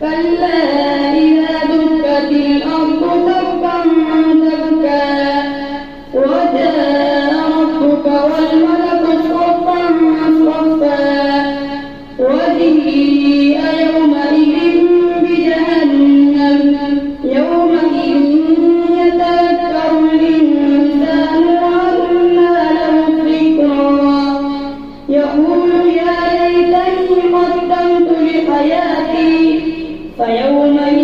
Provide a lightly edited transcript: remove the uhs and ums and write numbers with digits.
كلا إذا دكت الأرض دكا دكا وجاء ربك والملك صفا صفا وجيء يومئذ بجهنم يومئذ يتذكر الإنسان وأنى له الذكرى يقول يا ليتني قدمت لحياتي فيومئذ